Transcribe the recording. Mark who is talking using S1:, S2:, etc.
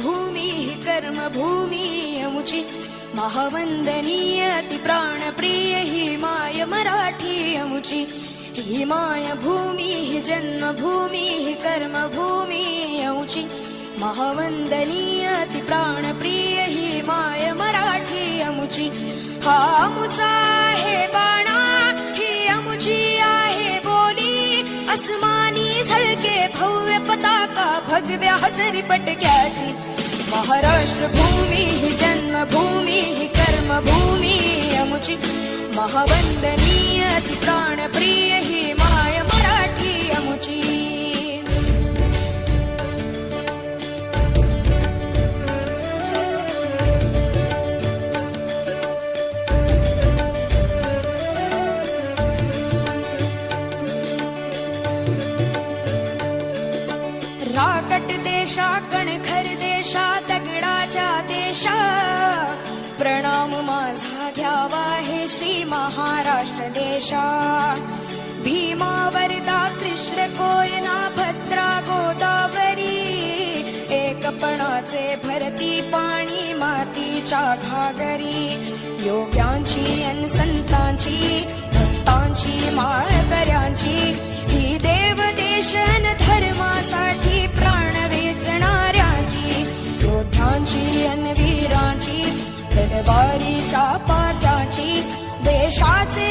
S1: भूमी ही कर्मभूमी अमुची महावंदनीय अति प्राणप्रिय ही माय मराठी अमुची ही माय भूमी ही जन्मभूमी ही कर्मभूमी अमुची महावंदनीय अति प्राणप्रिय ही माय मराठी अमुची हा अमुचा आहे बाणा ही अमुची आहे बोली अस्मानी झळके भव्य पताका भगव्या हजरी पटक्याची महाराष्ट्र भूमी ही जन्मभूमी ही कर्मभूमी अमुची महावंदनीय अति प्राणप्रिय ही माय मराठी अमुची राकट देशा कणखर देशा दगडाच्या देशा प्रणाम माझा घ्यावा हे श्री महाराष्ट्र देशा भीमा वरदा कृष्ण कोयना भद्रा गोदावरी एकपणाचे भरती पाणी मातीच्या घागरी योग्यांची अन संतांची भक्तांची माळकऱ्यांची ही देव देशन धर्मासाठी प्राण वेचणाऱ्याची योद्ध्यांची अन वीरांची तलवारीच्या पात्याची देशाचे